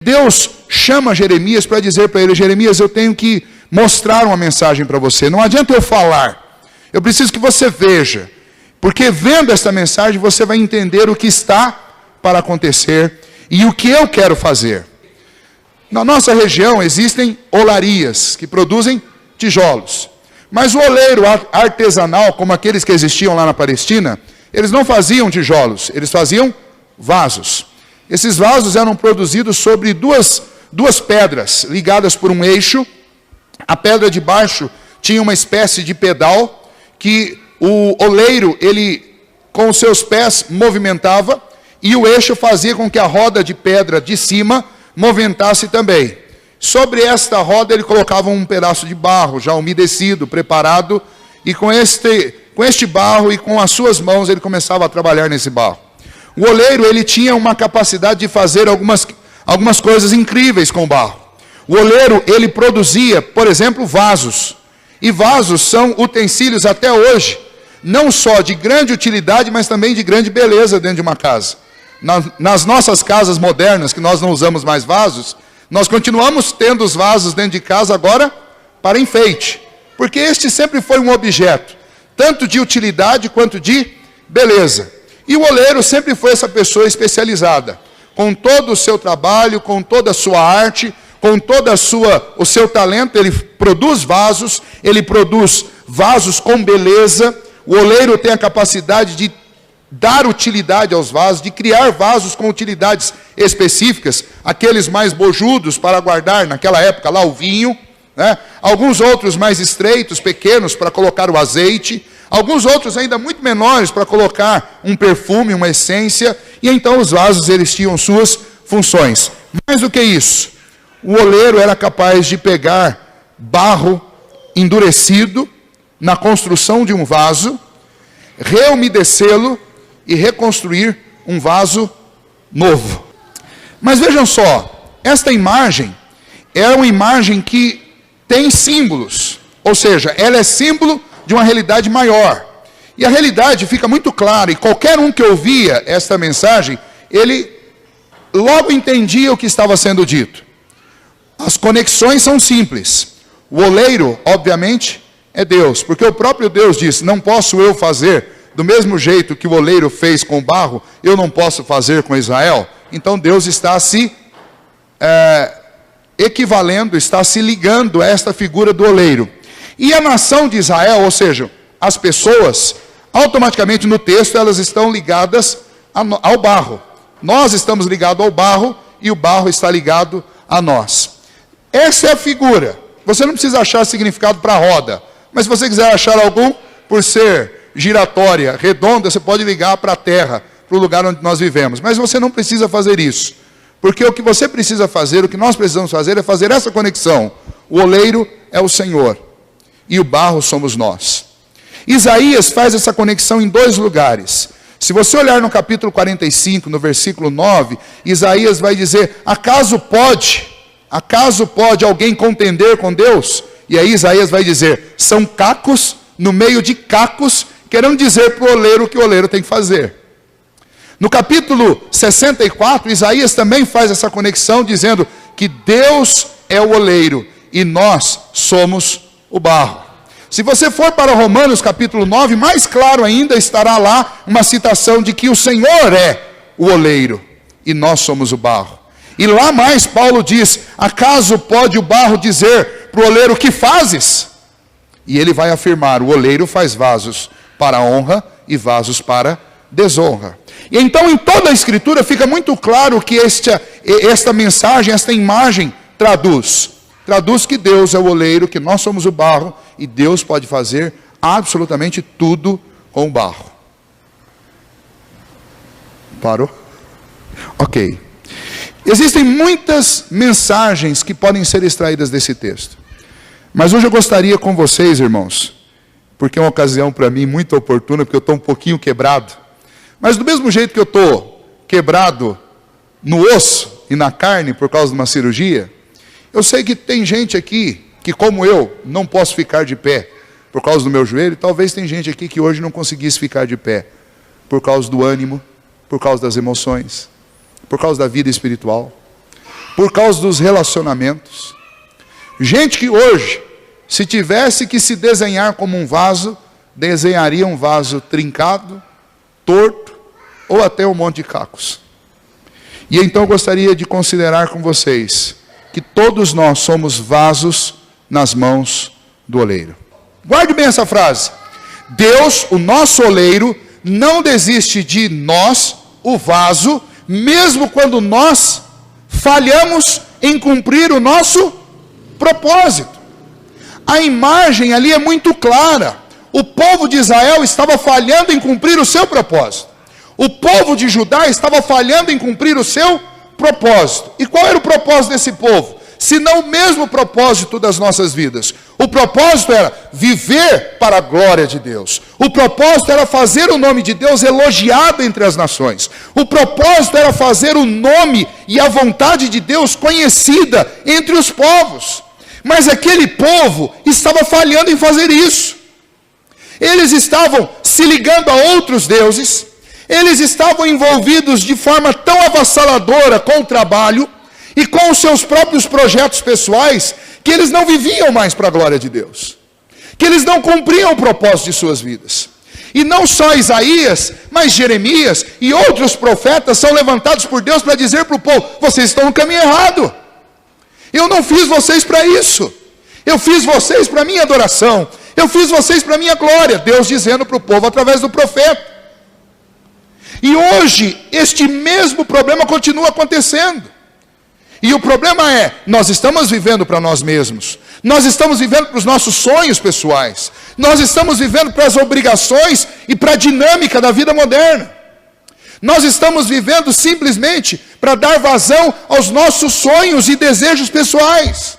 Deus chama Jeremias para dizer para ele: Jeremias, eu tenho que mostrar uma mensagem para você. Não adianta eu falar. Eu preciso que você veja. Porque vendo esta mensagem, você vai entender o que está para acontecer e o que eu quero fazer. Na nossa região existem olarias que produzem tijolos. Mas o oleiro artesanal, como aqueles que existiam lá na Palestina, eles não faziam tijolos, eles faziam vasos. Esses vasos eram produzidos sobre duas pedras ligadas por um eixo. A pedra de baixo tinha uma espécie de pedal que o oleiro, ele com os seus pés movimentava, e o eixo fazia com que a roda de pedra de cima movimentasse também. Sobre esta roda ele colocava um pedaço de barro já umedecido, preparado, e com este barro e com as suas mãos ele começava a trabalhar nesse barro. O oleiro, ele tinha uma capacidade de fazer algumas coisas incríveis com o barro. O oleiro, ele produzia, por exemplo, vasos. E vasos são utensílios até hoje, não só de grande utilidade, mas também de grande beleza dentro de uma casa. Nas nossas casas modernas, que nós não usamos mais vasos, nós continuamos tendo os vasos dentro de casa agora para enfeite. Porque este sempre foi um objeto, tanto de utilidade quanto de beleza. E o oleiro sempre foi essa pessoa especializada, com todo o seu trabalho, com toda a sua arte, com todo o seu talento. Ele produz vasos com beleza. O oleiro tem a capacidade de dar utilidade aos vasos, de criar vasos com utilidades específicas, aqueles mais bojudos para guardar, naquela época lá, o vinho, né? Alguns outros mais estreitos, pequenos, para colocar o azeite, alguns outros ainda muito menores para colocar um perfume, uma essência, e então os vasos, eles tinham suas funções. Mais do que isso, o oleiro era capaz de pegar barro endurecido na construção de um vaso, reumedecê-lo e reconstruir um vaso novo. Mas vejam só, esta imagem é uma imagem que tem símbolos, ou seja, ela é símbolo de uma realidade maior. E a realidade fica muito clara, e qualquer um que ouvia esta mensagem, ele logo entendia o que estava sendo dito. As conexões são simples. O oleiro, obviamente, é Deus, porque o próprio Deus diz: não posso eu fazer do mesmo jeito que o oleiro fez com o barro, eu não posso fazer com Israel. Então Deus está se equivalendo, está se ligando a esta figura do oleiro. E a nação de Israel, ou seja, as pessoas, automaticamente no texto elas estão ligadas ao barro. Nós estamos ligados ao barro e o barro está ligado a nós. Essa é a figura. Você não precisa achar significado para a roda, mas se você quiser achar algum, por ser giratória, redonda, você pode ligar para a terra, para o lugar onde nós vivemos. Mas você não precisa fazer isso, porque o que você precisa fazer, o que nós precisamos fazer é fazer essa conexão. O oleiro é o Senhor e o barro somos nós. Isaías faz essa conexão em dois lugares. Se você olhar no capítulo 45, no versículo 9, Isaías vai dizer: acaso pode alguém contender com Deus? E aí Isaías vai dizer: são cacos no meio de cacos, querendo dizer para o oleiro o que o oleiro tem que fazer. No capítulo 64, Isaías também faz essa conexão, dizendo que Deus é o oleiro e nós somos o barro. Se você for para Romanos capítulo 9, mais claro ainda estará lá uma citação de que o Senhor é o oleiro e nós somos o barro. E lá mais Paulo diz: acaso pode o barro dizer para o oleiro: o que fazes? E ele vai afirmar: o oleiro faz vasos para honra e vasos para desonra. E então em toda a Escritura fica muito claro que esta mensagem, esta imagem traduz que Deus é o oleiro, que nós somos o barro, e Deus pode fazer absolutamente tudo com o barro. Parou? Ok. Existem muitas mensagens que podem ser extraídas desse texto. Mas hoje eu gostaria com vocês, irmãos, porque é uma ocasião para mim muito oportuna, porque eu estou um pouquinho quebrado. Mas do mesmo jeito que eu estou quebrado no osso e na carne por causa de uma cirurgia, eu sei que tem gente aqui que, como eu, não posso ficar de pé por causa do meu joelho. Talvez tem gente aqui que hoje não conseguisse ficar de pé por causa do ânimo, por causa das emoções, por causa da vida espiritual. por causa dos relacionamentos. Gente que hoje, se tivesse que se desenhar como um vaso, desenharia um vaso trincado, torto, ou até um monte de cacos. E então eu gostaria de considerar com vocês que todos nós somos vasos nas mãos do oleiro. Guarde bem essa frase. Deus, o nosso oleiro, não desiste de nós, o vaso, mesmo quando nós falhamos em cumprir o nosso propósito. A imagem ali é muito clara. O povo de Israel estava falhando em cumprir o seu propósito. O povo de Judá estava falhando em cumprir o seu propósito. E qual era o propósito desse povo? Se não o mesmo propósito das nossas vidas. O propósito era viver para a glória de Deus. O propósito era fazer o nome de Deus elogiado entre as nações. O propósito era fazer o nome e a vontade de Deus conhecida entre os povos. Mas aquele povo estava falhando em fazer isso. Eles estavam se ligando a outros deuses. Eles estavam envolvidos de forma tão avassaladora com o trabalho e com os seus próprios projetos pessoais, que eles não viviam mais para a glória de Deus. Que eles não cumpriam o propósito de suas vidas. E não só Isaías, mas Jeremias e outros profetas são levantados por Deus para dizer para o povo: vocês estão no caminho errado. Eu não fiz vocês para isso. Eu fiz vocês para a minha adoração. Eu fiz vocês para a minha glória. Deus dizendo para o povo através do profeta. E hoje, este mesmo problema continua acontecendo. E o problema é, nós estamos vivendo para nós mesmos. Nós estamos vivendo para os nossos sonhos pessoais. Nós estamos vivendo para as obrigações e para a dinâmica da vida moderna. Nós estamos vivendo simplesmente para dar vazão aos nossos sonhos e desejos pessoais.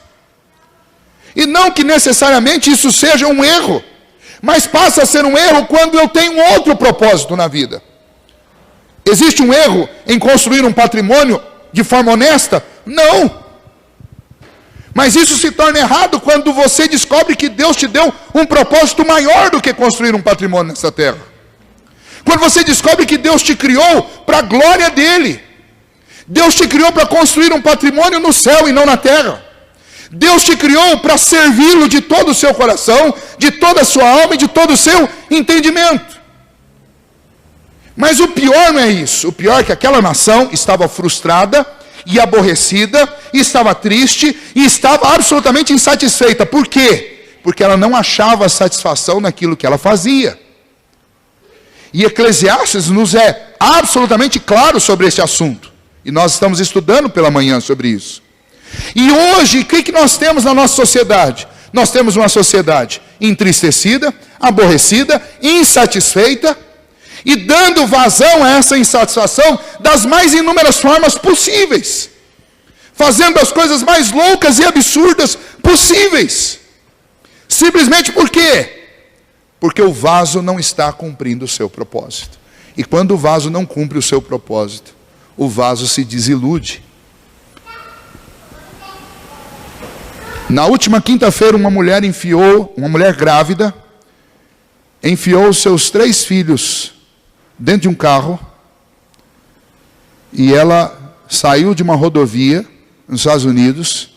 E não que necessariamente isso seja um erro, mas passa a ser um erro quando eu tenho um outro propósito na vida. Existe um erro em construir um patrimônio de forma honesta? Não. Mas isso se torna errado quando você descobre que Deus te deu um propósito maior do que construir um patrimônio nessa terra. Quando você descobre que Deus te criou para a glória dele. Deus te criou para construir um patrimônio no céu e não na terra. Deus te criou para servi-lo de todo o seu coração, de toda a sua alma e de todo o seu entendimento. Mas o pior não é isso. O pior é que aquela nação estava frustrada e aborrecida, e estava triste, e estava absolutamente insatisfeita. Por quê? Porque ela não achava satisfação naquilo que ela fazia. E Eclesiastes nos é absolutamente claro sobre esse assunto. E nós estamos estudando pela manhã sobre isso. E hoje, o que nós temos na nossa sociedade? Nós temos uma sociedade entristecida, aborrecida, insatisfeita, e dando vazão a essa insatisfação das mais inúmeras formas possíveis. Fazendo as coisas mais loucas e absurdas possíveis. Simplesmente por quê? Porque o vaso não está cumprindo o seu propósito. E quando o vaso não cumpre o seu propósito, o vaso se desilude. Na última quinta-feira, uma mulher grávida, enfiou seus 3 filhos dentro de um carro, e ela saiu de uma rodovia nos Estados Unidos,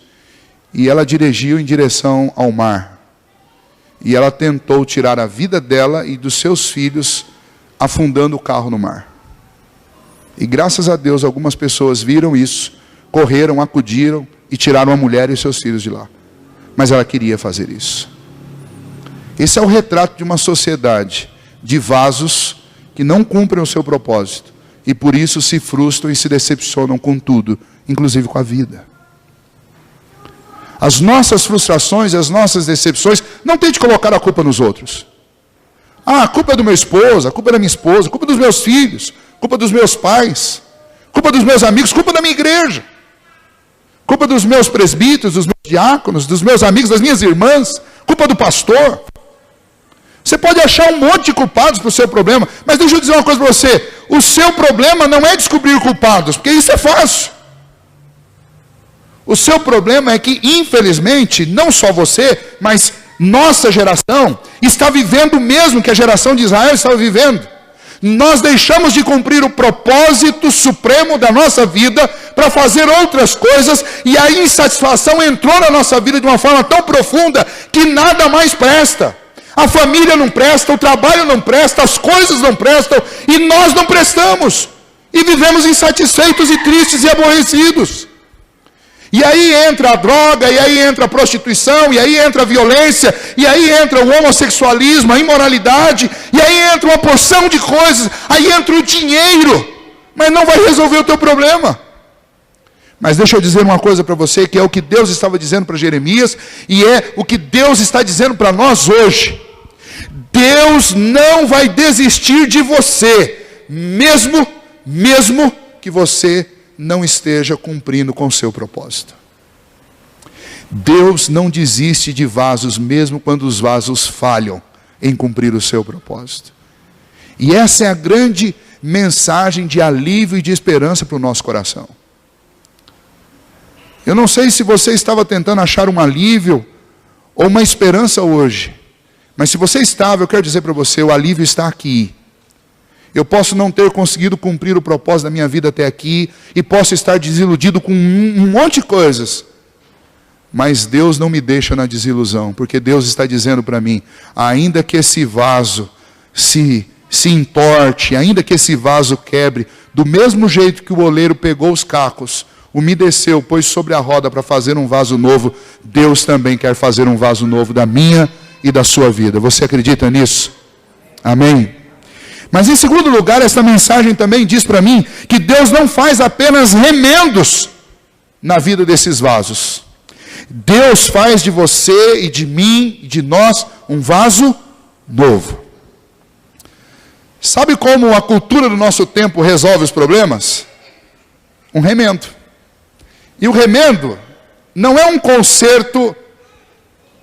e ela dirigiu em direção ao mar. E ela tentou tirar a vida dela e dos seus filhos, afundando o carro no mar. E graças a Deus, algumas pessoas viram isso, correram, acudiram e tiraram a mulher e os seus filhos de lá. Mas ela queria fazer isso. Esse é o retrato de uma sociedade de vasos que não cumprem o seu propósito, e por isso se frustram e se decepcionam com tudo, inclusive com a vida. As nossas frustrações, as nossas decepções, não tente colocar a culpa nos outros. A culpa é do meu esposo, a culpa é da minha esposa, a culpa é dos meus filhos, a culpa é dos meus pais, a culpa é dos meus amigos, a culpa é da minha igreja, a culpa é dos meus presbíteros, dos meus diáconos, dos meus amigos, das minhas irmãs, a culpa é do pastor. Você pode achar um monte de culpados para o seu problema, mas deixa eu dizer uma coisa para você: o seu problema não é descobrir culpados, porque isso é fácil. O seu problema é que, infelizmente, não só você, mas nossa geração está vivendo o mesmo que a geração de Israel estava vivendo. Nós deixamos de cumprir o propósito supremo da nossa vida para fazer outras coisas, e a insatisfação entrou na nossa vida de uma forma tão profunda que nada mais presta. A família não presta, o trabalho não presta, as coisas não prestam, e nós não prestamos. E vivemos insatisfeitos e tristes e aborrecidos. E aí entra a droga, e aí entra a prostituição, e aí entra a violência, e aí entra o homossexualismo, a imoralidade, e aí entra uma porção de coisas, aí entra o dinheiro, mas não vai resolver o teu problema. Mas deixa eu dizer uma coisa para você, que é o que Deus estava dizendo para Jeremias, e é o que Deus está dizendo para nós hoje. Deus não vai desistir de você, mesmo que você não esteja cumprindo com o seu propósito. Deus não desiste de vasos, mesmo quando os vasos falham em cumprir o seu propósito. E essa é a grande mensagem de alívio e de esperança para o nosso coração. Eu não sei se você estava tentando achar um alívio ou uma esperança hoje, mas se você estava, eu quero dizer para você, o alívio está aqui. Eu posso não ter conseguido cumprir o propósito da minha vida até aqui, e posso estar desiludido com um monte de coisas, mas Deus não me deixa na desilusão, porque Deus está dizendo para mim, ainda que esse vaso se entorte, ainda que esse vaso quebre, do mesmo jeito que o oleiro pegou os cacos, umedeceu, pôs sobre a roda para fazer um vaso novo, Deus também quer fazer um vaso novo da minha e da sua vida. Você acredita nisso? Amém? Mas em segundo lugar, esta mensagem também diz para mim que Deus não faz apenas remendos na vida desses vasos. Deus faz de você e de mim e de nós um vaso novo. Sabe como a cultura do nosso tempo resolve os problemas? Um remendo. E o remendo não é um conserto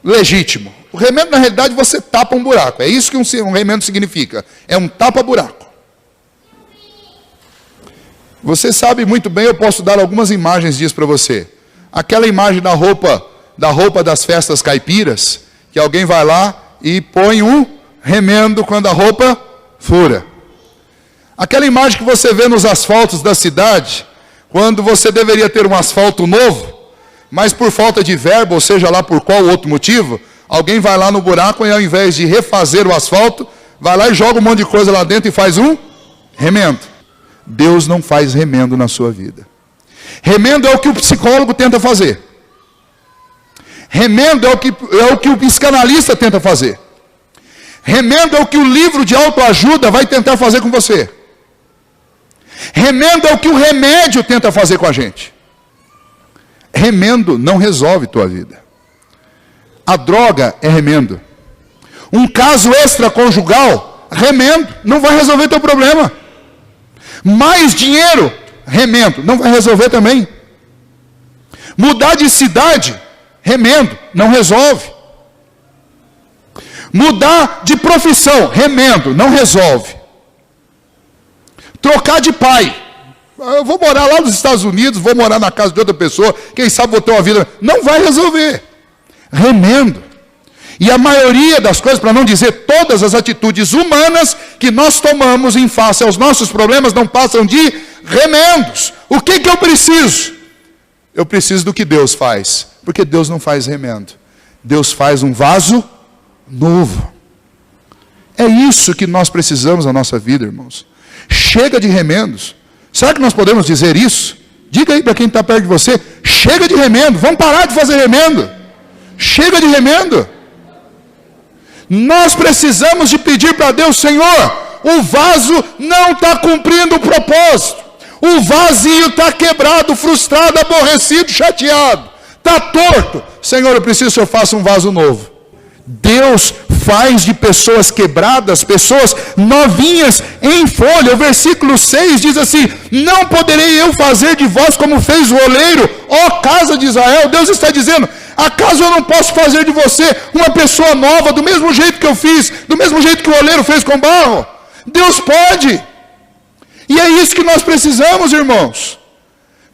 legítimo. O remendo, na realidade, você tapa um buraco. É isso que um remendo significa. É um tapa-buraco. Você sabe muito bem, eu posso dar algumas imagens disso para você. Aquela imagem da roupa das festas caipiras, que alguém vai lá e põe um remendo quando a roupa fura. Aquela imagem que você vê nos asfaltos da cidade, quando você deveria ter um asfalto novo, mas por falta de verba, ou seja lá por qual outro motivo, alguém vai lá no buraco e ao invés de refazer o asfalto, vai lá e joga um monte de coisa lá dentro e faz um remendo. Deus não faz remendo na sua vida. Remendo é o que o psicólogo tenta fazer. Remendo é o que o psicanalista tenta fazer. Remendo é o que o livro de autoajuda vai tentar fazer com você. Remendo é o que o remédio tenta fazer com a gente. Remendo não resolve tua vida. A droga é remendo. Um caso extraconjugal, remendo, não vai resolver teu problema. Mais dinheiro, remendo, não vai resolver também. Mudar de cidade, remendo, não resolve. Mudar de profissão, remendo, não resolve. Trocar de pai. Eu vou morar lá nos Estados Unidos, vou morar na casa de outra pessoa, quem sabe vou ter uma vida. Não vai resolver. Remendo. E a maioria das coisas, para não dizer todas as atitudes humanas que nós tomamos em face aos nossos problemas, não passam de remendos. O que eu preciso? Eu preciso do que Deus faz. Porque Deus não faz remendo. Deus faz um vaso novo. É isso que nós precisamos na nossa vida, irmãos. Chega de remendos. Será que nós podemos dizer isso? Diga aí para quem está perto de você. Chega de remendo. Vamos parar de fazer remendo. Chega de remendo. Nós precisamos de pedir para Deus, Senhor, o vaso não está cumprindo o propósito. O vasinho está quebrado, frustrado, aborrecido, chateado. Está torto. Senhor, eu preciso que o Senhor faça um vaso novo. Deus faz de pessoas quebradas, pessoas novinhas em folha. O versículo 6 diz assim: não poderei eu fazer de vós como fez o oleiro, ó casa de Israel. Deus está dizendo: acaso eu não posso fazer de você uma pessoa nova, do mesmo jeito que eu fiz, do mesmo jeito que o oleiro fez com barro? Deus pode. E é isso que nós precisamos, irmãos.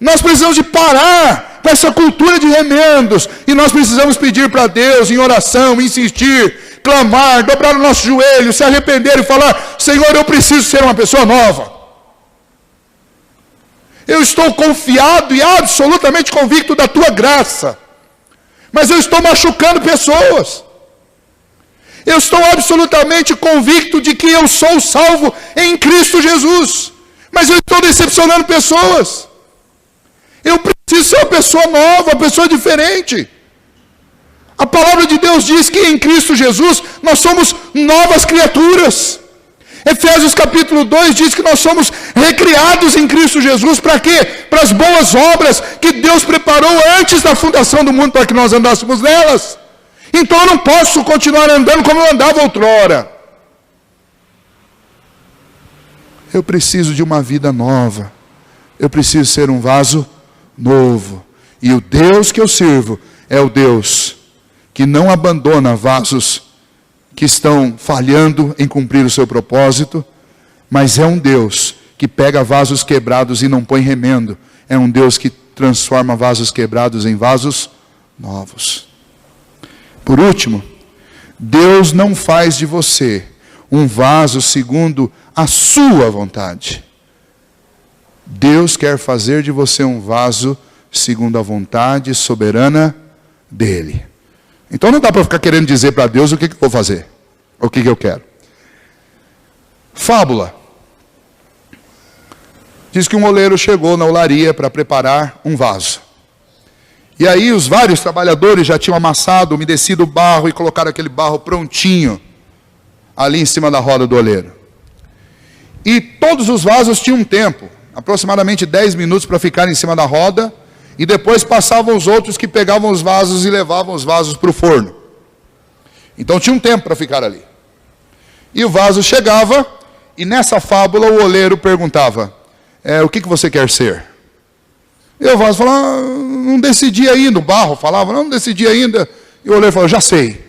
Nós precisamos de parar com essa cultura de remendos. E nós precisamos pedir para Deus, em oração, insistir, clamar, dobrar o nosso joelho, se arrepender e falar: Senhor, eu preciso ser uma pessoa nova. Eu estou confiado e absolutamente convicto da tua graça, mas eu estou machucando pessoas. Eu estou absolutamente convicto de que eu sou salvo em Cristo Jesus, mas eu estou decepcionando pessoas. Eu preciso ser uma pessoa nova, uma pessoa diferente. A palavra de Deus diz que em Cristo Jesus nós somos novas criaturas. Efésios capítulo 2 diz que nós somos recriados em Cristo Jesus. Para quê? Para as boas obras que Deus preparou antes da fundação do mundo para que nós andássemos nelas. Então eu não posso continuar andando como eu andava outrora. Eu preciso de uma vida nova. Eu preciso ser um vaso novo. E o Deus que eu sirvo é o Deus que não abandona vasos que estão falhando em cumprir o seu propósito, mas é um Deus que pega vasos quebrados e não põe remendo. É um Deus que transforma vasos quebrados em vasos novos. Por último, Deus não faz de você um vaso segundo a sua vontade. Deus quer fazer de você um vaso segundo a vontade soberana dele. Então não dá para ficar querendo dizer para Deus o que eu vou fazer, o que eu quero. Fábula. Diz que um oleiro chegou na olaria para preparar um vaso. E aí os vários trabalhadores já tinham amassado, umedecido o barro e colocaram aquele barro prontinho ali em cima da roda do oleiro. E todos os vasos tinham um tempo, aproximadamente 10 minutos para ficar em cima da roda, e depois passavam os outros que pegavam os vasos e levavam os vasos para o forno. Então tinha um tempo para ficar ali. E o vaso chegava, e nessa fábula o oleiro perguntava: o que você quer ser? E o vaso falava: não decidi ainda. O barro falava: não decidi ainda. E o oleiro falou: já sei.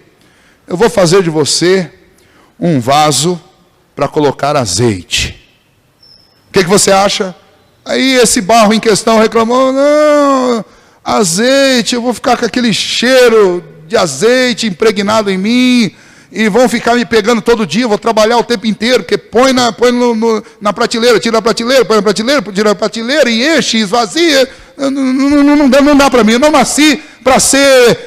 Eu vou fazer de você um vaso para colocar azeite. O que você acha? Aí esse barro em questão reclamou: não, azeite, eu vou ficar com aquele cheiro de azeite impregnado em mim, e vão ficar me pegando todo dia, eu vou trabalhar o tempo inteiro, porque põe na prateleira, tira a prateleira, põe na prateleira, tira a prateleira, e enche, esvazia. Não dá para mim, eu não nasci para ser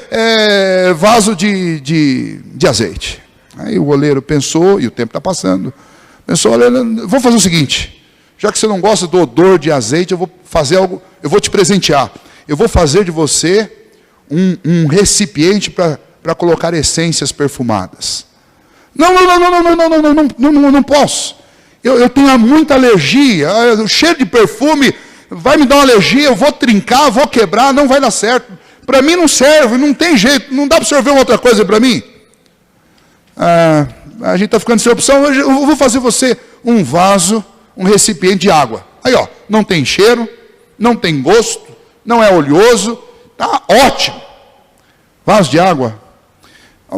vaso de azeite. Aí o oleiro pensou, e o tempo está passando, pensou: olha, vou fazer o seguinte, já que você não gosta do odor de azeite, eu vou fazer algo, eu vou te presentear. Eu vou fazer de você um recipiente para colocar essências perfumadas. Não posso. Eu tenho muita alergia, o cheiro de perfume vai me dar uma alergia, eu vou trincar, vou quebrar, não vai dar certo. Para mim não serve, não tem jeito, não dá para absorver uma outra coisa para mim. A gente está ficando sem opção, eu vou fazer você um vaso, um recipiente de água. Aí, ó, não tem cheiro, não tem gosto, não é oleoso, tá ótimo. Vaso de água.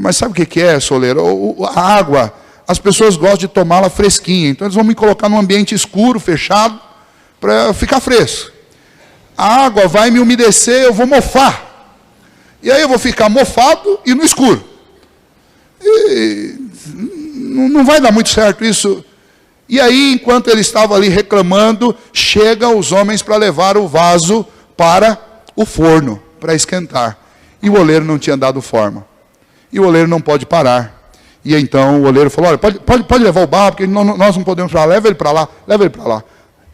Mas sabe o que é, soleiro? A água, as pessoas gostam de tomá-la fresquinha, então eles vão me colocar num ambiente escuro, fechado, para ficar fresco. A água vai me umedecer, eu vou mofar. E aí eu vou ficar mofado e no escuro. E não vai dar muito certo isso. E aí, enquanto ele estava ali reclamando, chegam os homens para levar o vaso para o forno, para esquentar. E o oleiro não tinha dado forma. E o oleiro não pode parar. E então o oleiro falou: olha, pode levar o barro, porque nós não podemos para lá, leva ele para lá, leva ele para lá.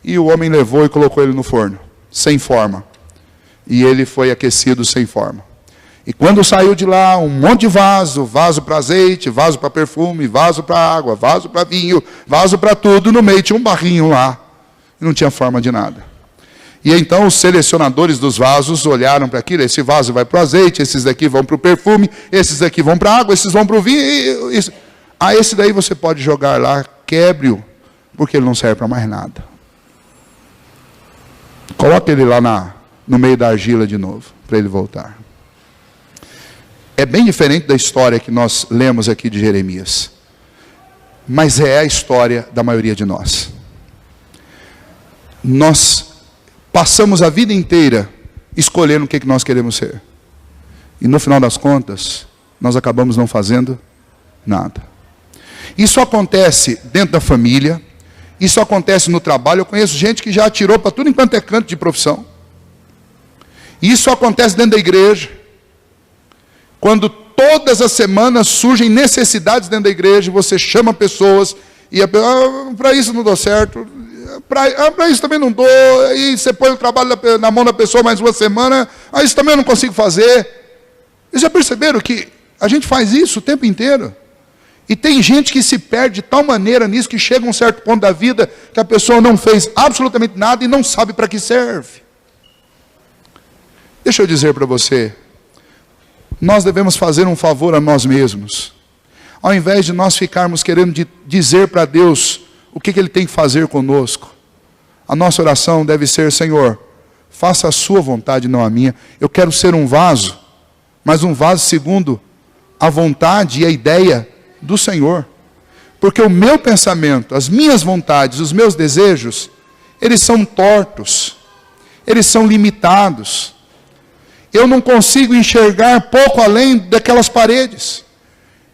E o homem levou e colocou ele no forno, sem forma. E ele foi aquecido sem forma. E quando saiu de lá, um monte de vaso para azeite, vaso para perfume, vaso para água, vaso para vinho, vaso para tudo, no meio tinha um barrinho lá. E não tinha forma de nada. E então os selecionadores dos vasos olharam para aquilo: esse vaso vai para o azeite, esses daqui vão para o perfume, esses daqui vão para a água, esses vão para o vinho. Esse daí você pode jogar lá, quebre-o, porque ele não serve para mais nada. Coloque ele lá no meio da argila de novo, para ele voltar. É bem diferente da história que nós lemos aqui de Jeremias. Mas é a história da maioria de nós. Nós passamos a vida inteira escolhendo o que nós queremos ser. E no final das contas, nós acabamos não fazendo nada. Isso acontece dentro da família, isso acontece no trabalho. Eu conheço gente que já atirou para tudo enquanto é canto de profissão. Isso acontece dentro da igreja. Quando todas as semanas surgem necessidades dentro da igreja, você chama pessoas e para isso não deu certo, para isso também não dou, aí você põe o trabalho na mão da pessoa mais uma semana, isso também eu não consigo fazer. Vocês já perceberam que a gente faz isso o tempo inteiro? E tem gente que se perde de tal maneira nisso que chega a um certo ponto da vida que a pessoa não fez absolutamente nada e não sabe para que serve. Deixa eu dizer para você, nós devemos fazer um favor a nós mesmos. Ao invés de nós ficarmos querendo dizer para Deus o que Ele tem que fazer conosco, a nossa oração deve ser: Senhor, faça a sua vontade, não a minha. Eu quero ser um vaso, mas um vaso segundo a vontade e a ideia do Senhor. Porque o meu pensamento, as minhas vontades, os meus desejos, eles são tortos, eles são limitados. Eu não consigo enxergar pouco além daquelas paredes.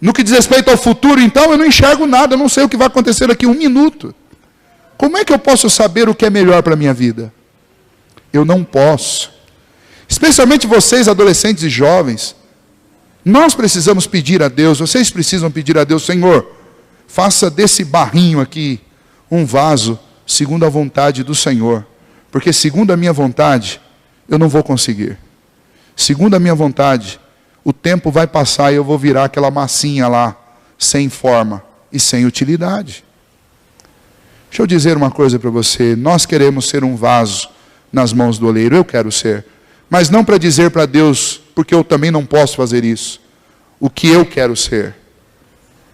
No que diz respeito ao futuro, então, eu não enxergo nada, eu não sei o que vai acontecer daqui a um minuto. Como é que eu posso saber o que é melhor para a minha vida? Eu não posso. Especialmente vocês, adolescentes e jovens, nós precisamos pedir a Deus, vocês precisam pedir a Deus: Senhor, faça desse barrinho aqui um vaso segundo a vontade do Senhor. Porque segundo a minha vontade, eu não vou conseguir. Segundo a minha vontade, o tempo vai passar e eu vou virar aquela massinha lá, sem forma e sem utilidade. Deixa eu dizer uma coisa para você. Nós queremos ser um vaso nas mãos do oleiro. Eu quero ser. Mas não para dizer para Deus, porque eu também não posso fazer isso, o que eu quero ser.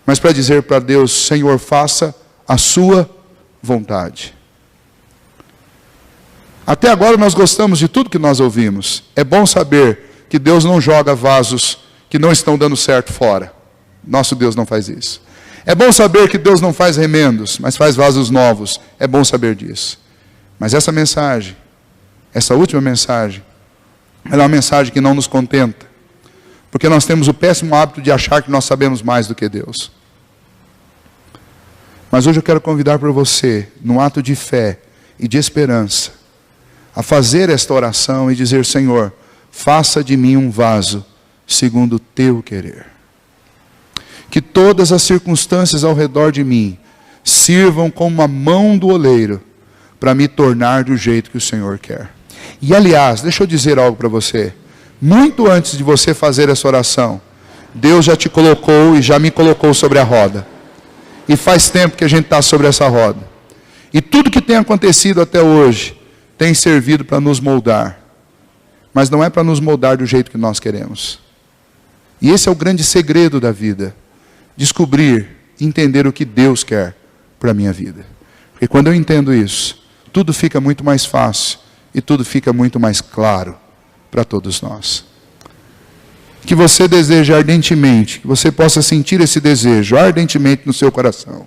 Mas para dizer para Deus: Senhor, faça a sua vontade. Até agora nós gostamos de tudo que nós ouvimos. É bom saber que Deus não joga vasos que não estão dando certo fora. Nosso Deus não faz isso. É bom saber que Deus não faz remendos, mas faz vasos novos. É bom saber disso. Mas essa mensagem, essa última mensagem, ela é uma mensagem que não nos contenta. Porque nós temos o péssimo hábito de achar que nós sabemos mais do que Deus. Mas hoje eu quero convidar para você, num ato de fé e de esperança, a fazer esta oração e dizer: Senhor, faça de mim um vaso segundo o teu querer. Que todas as circunstâncias ao redor de mim sirvam como a mão do oleiro para me tornar do jeito que o Senhor quer. E aliás, deixa eu dizer algo para você. Muito antes de você fazer essa oração, Deus já te colocou e já me colocou sobre a roda. E faz tempo que a gente está sobre essa roda. E tudo que tem acontecido até hoje tem servido para nos moldar. Mas não é para nos moldar do jeito que nós queremos. E esse é o grande segredo da vida. Descobrir, entender o que Deus quer para a minha vida. Porque quando eu entendo isso, tudo fica muito mais fácil e tudo fica muito mais claro para todos nós. Que você deseje ardentemente, que você possa sentir esse desejo ardentemente no seu coração,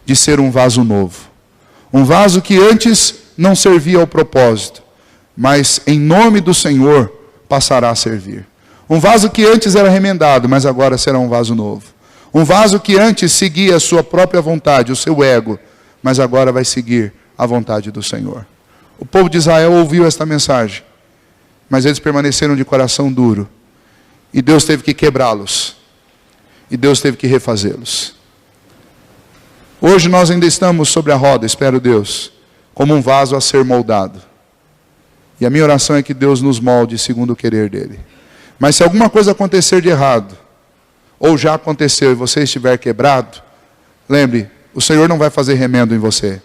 de ser um vaso novo. Um vaso que antes não servia ao propósito, mas em nome do Senhor passará a servir. Um vaso que antes era remendado, mas agora será um vaso novo. Um vaso que antes seguia a sua própria vontade, o seu ego, mas agora vai seguir a vontade do Senhor. O povo de Israel ouviu esta mensagem, mas eles permaneceram de coração duro. E Deus teve que quebrá-los. E Deus teve que refazê-los. Hoje nós ainda estamos sobre a roda, espero Deus, como um vaso a ser moldado. E a minha oração é que Deus nos molde segundo o querer dEle. Mas se alguma coisa acontecer de errado, ou já aconteceu e você estiver quebrado, lembre, o Senhor não vai fazer remendo em você,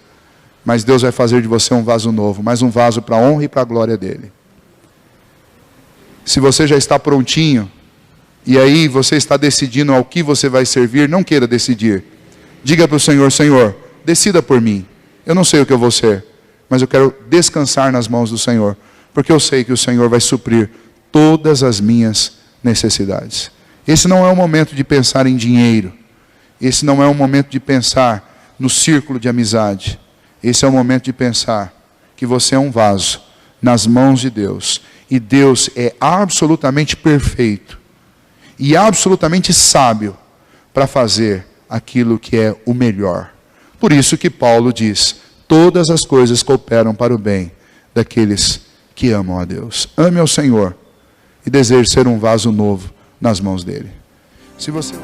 mas Deus vai fazer de você um vaso novo, mas um vaso para a honra e para a glória dEle. Se você já está prontinho, e aí você está decidindo ao que você vai servir, não queira decidir. Diga para o Senhor: Senhor, decida por mim. Eu não sei o que eu vou ser, mas eu quero descansar nas mãos do Senhor, porque eu sei que o Senhor vai suprir todas as minhas necessidades. Esse não é o momento de pensar em dinheiro. Esse não é o momento de pensar no círculo de amizade. Esse é o momento de pensar que você é um vaso nas mãos de Deus. E Deus é absolutamente perfeito e absolutamente sábio para fazer aquilo que é o melhor. Por isso que Paulo diz: todas as coisas cooperam para o bem daqueles que amam a Deus. Ame ao Senhor e deseje ser um vaso novo nas mãos dele. Se você